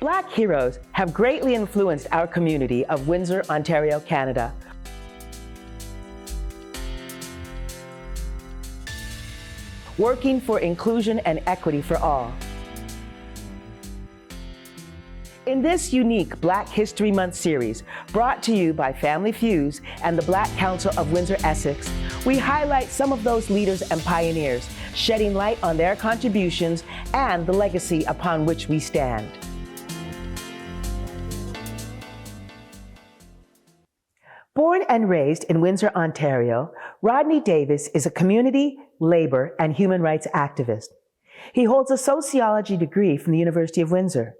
Black heroes have greatly influenced our community of Windsor, Ontario, Canada. Working for inclusion and equity for all. In this unique Black History Month series, brought to you by Family Fuse and the Black Council of Windsor, Essex, we highlight some of those leaders and pioneers, shedding light on their contributions and the legacy upon which we stand. Born and raised in Windsor, Ontario, Rodney Davis is a community, labor, and human rights activist. He holds a sociology degree from the University of Windsor.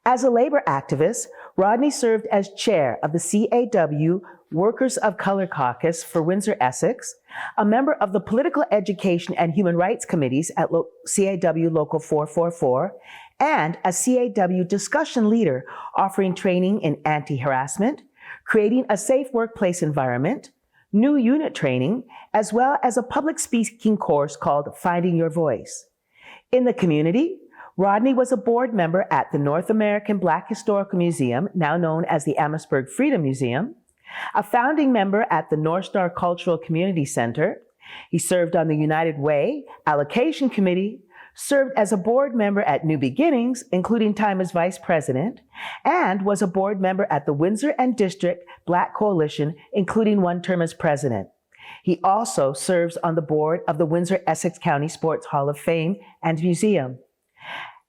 As a labor activist, Rodney served as chair of the CAW Workers of Color Caucus for Windsor, Essex, a member of the Political Education and Human Rights Committees at CAW Local 444, and a CAW discussion leader offering training in anti-harassment, creating a safe workplace environment, new unit training, as well as a public speaking course called Finding Your Voice. In the community, Rodney was a board member at the North American Black Historical Museum, now known as the Amherstburg Freedom Museum, a founding member at the North Star Cultural Community Center. He served on the United Way Allocation Committee, served as a board member at New Beginnings, including time as vice president, and was a board member at the Windsor and District Black Coalition, including one term as president. He also serves on the board of the Windsor-Essex County Sports Hall of Fame and Museum.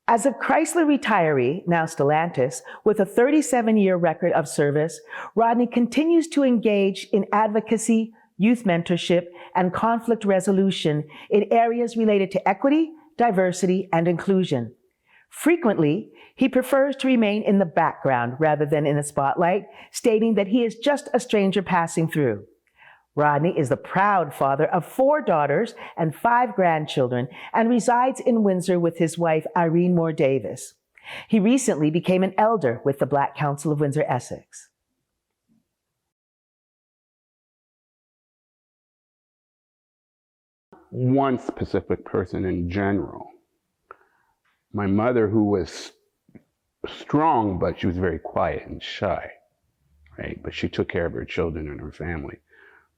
As a Chrysler retiree, now Stellantis, with a 37-year record of service, Rodney continues to engage in advocacy, youth mentorship, and conflict resolution in areas related to equity, diversity, and inclusion. Frequently, he prefers to remain in the background rather than in the spotlight, stating that he is just a stranger passing through. Rodney is the proud father of 4 daughters and 5 grandchildren and resides in Windsor with his wife, Irene Moore Davis. He recently became an elder with the Black Council of Windsor, Essex. One specific person in general. My mother, who was strong, but she was very quiet and shy, right? But she took care of her children and her family.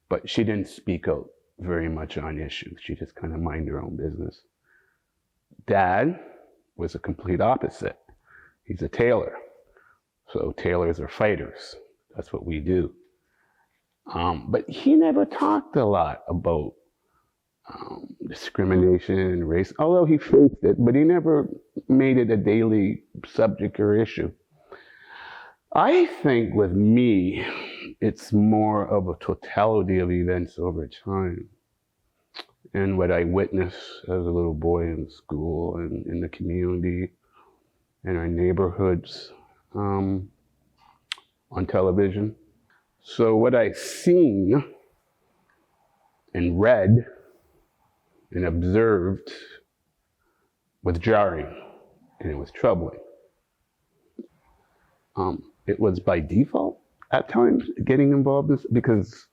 But she didn't speak out very much on issues. She just kind of minded her own business. Dad was a complete opposite. He's a tailor. So tailors are fighters. That's what we do. But he never talked a lot about discrimination, race, although he faced it, but he never made it a daily subject or issue. I think with me, it's more of a totality of events over time. And what I witnessed as a little boy in school and in the community, in our neighborhoods, on television. So what I've seen and read and observed was jarring, and it was troubling. It was by default at times getting involved in this because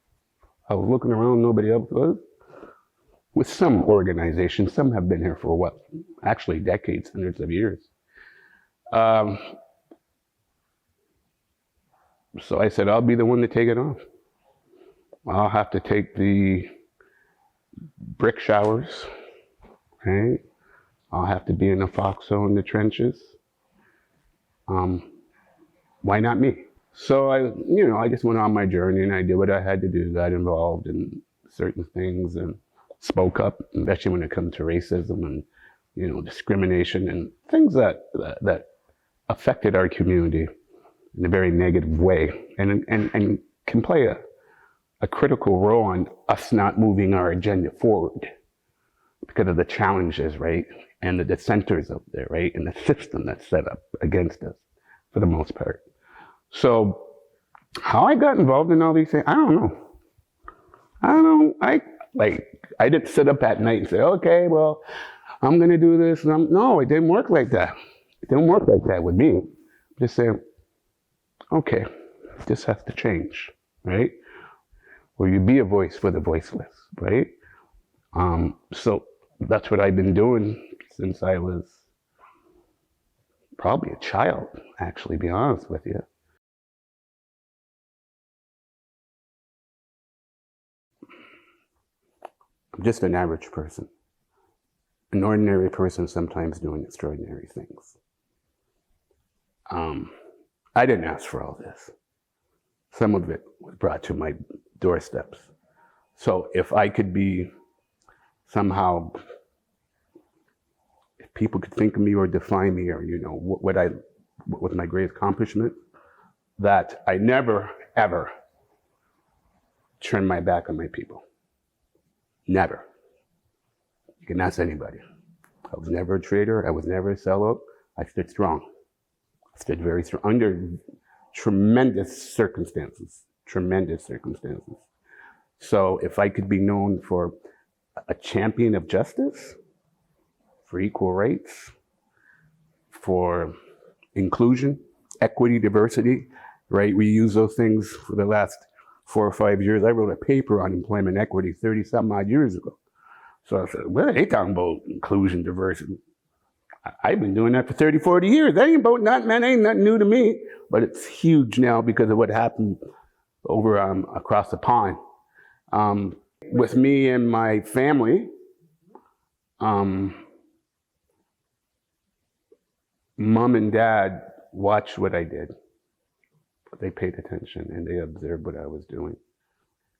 I was looking around, nobody else was. With some organizations, some have been here for what? Actually decades, hundreds of years. So I said, I'll be the one to take it off. I'll have to take the brick showers, right? I'll have to be in the foxhole in the trenches. Why not me? So I just went on my journey and I did what I had to do, got involved in certain things and spoke up, especially when it comes to racism and, discrimination and things that affected our community in a very negative way and can play a critical role on us not moving our agenda forward because of the challenges, right? And the dissenters out there, right? And the system that's set up against us for the most part. So how I got involved in all these things, I don't know. I didn't sit up at night and say, okay, well, I'm going to do this. No, it didn't work like that. It didn't work like that with me. Just saying, okay, this has to change, right? Or you be a voice for the voiceless, right? So that's what I've been doing since I was probably a child, actually, to be honest with you. I'm just an average person. An ordinary person sometimes doing extraordinary things. I didn't ask for all this. Some of it was brought to my doorsteps. So if I could be somehow, if people could think of me or define me, or what was my great accomplishment, that I never ever turned my back on my people. Never. You can ask anybody. I was never a traitor. I was never a sellout. I stood strong. I stood very strong under tremendous circumstances. Tremendous circumstances. So if I could be known for a champion of justice, for equal rights, for inclusion, equity, diversity, right? We use those things for the last 4 or 5 years. I wrote a paper on employment equity 30-some odd years ago. So I said, what are they talking about inclusion, diversity? I've been doing that for 30, 40 years. That ain't about nothing, man. Ain't nothing new to me. But it's huge now because of what happened over across the pond. With me and my family, mom and dad watched what I did. They paid attention and they observed what I was doing.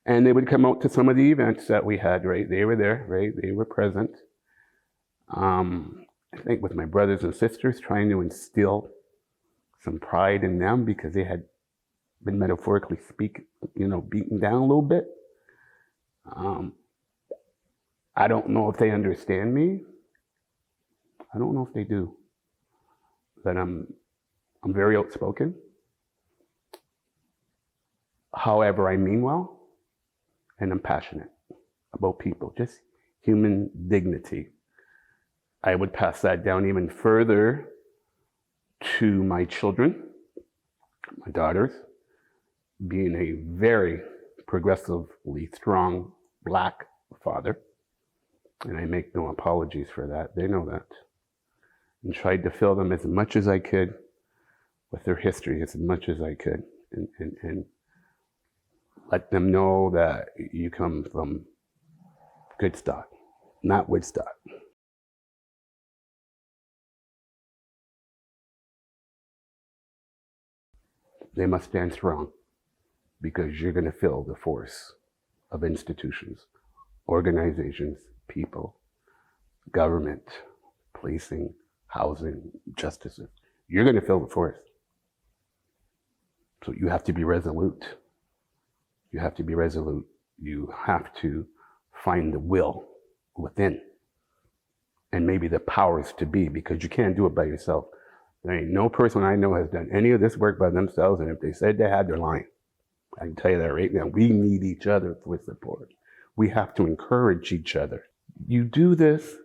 And they would come out to some of the events that we had, right? They were there, right? They were present. I think with my brothers and sisters, trying to instill some pride in them because they had been metaphorically beaten down a little bit. I don't know if they understand me. I don't know if they do. But I'm very outspoken. However, I mean well. And I'm passionate about people, just human dignity. I would pass that down even further to my children, my daughters, being a very progressively strong Black father. And I make no apologies for that. They know that. And tried to fill them as much as I could with their history, as much as I could. And let them know that you come from good stock, not Woodstock. They must stand strong because you're going to feel the force of institutions, organizations, people, government, policing, housing, justices. You're going to feel the force. So you have to be resolute. You have to be resolute. You have to find the will within and maybe the powers to be, because you can't do it by yourself. There ain't no person I know has done any of this work by themselves, and if they said they had, they're lying. I can tell you that right now. We need each other for support. We have to encourage each other. You do this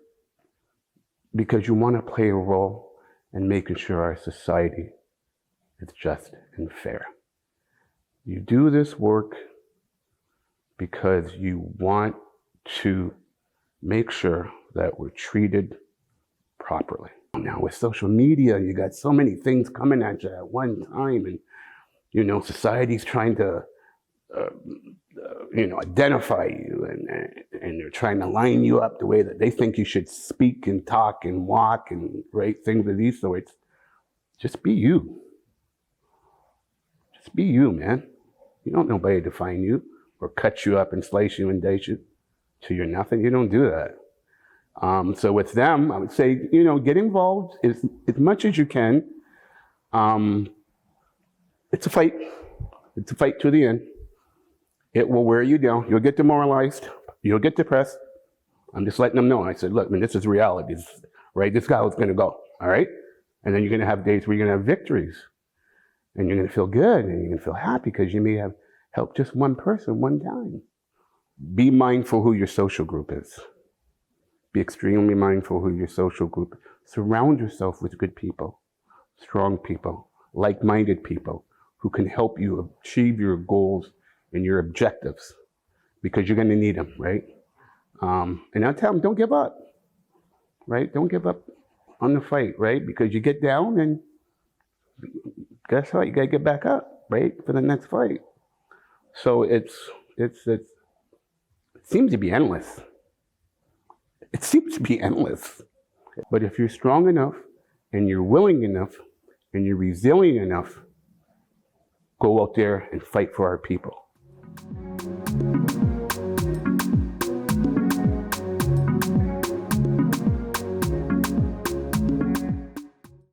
because you want to play a role in making sure our society is just and fair. You do this work because you want to make sure that we're treated properly. Now with social media, you got so many things coming at you at one time, and society's trying to identify you, and they're trying to line you up the way that they think you should speak and talk and walk and things of these sorts. Just be you. Just be you, man. You don't know nobody define you or cut you up and slice you and dice you till you're nothing. You don't do that. So with them, I would say, get involved as much as you can. It's a fight. It's a fight to the end. It will wear you down. You'll get demoralized. You'll get depressed. I'm just letting them know. I said, look, man, this is reality, right? This guy is going to go, all right? And then you're going to have days where you're going to have victories. And you're going to feel good, and you're going to feel happy because you may have helped just one person one time. Be mindful who your social group is. Be extremely mindful who your social group is. Surround yourself with good people, strong people, like-minded people who can help you achieve your goals and your objectives, because you're going to need them, right? And I tell them, don't give up, right? Don't give up on the fight, right? Because you get down and guess what? You gotta get back up, right, for the next fight. So it seems to be endless. It seems to be endless. But if you're strong enough and you're willing enough and you're resilient enough, go out there and fight for our people.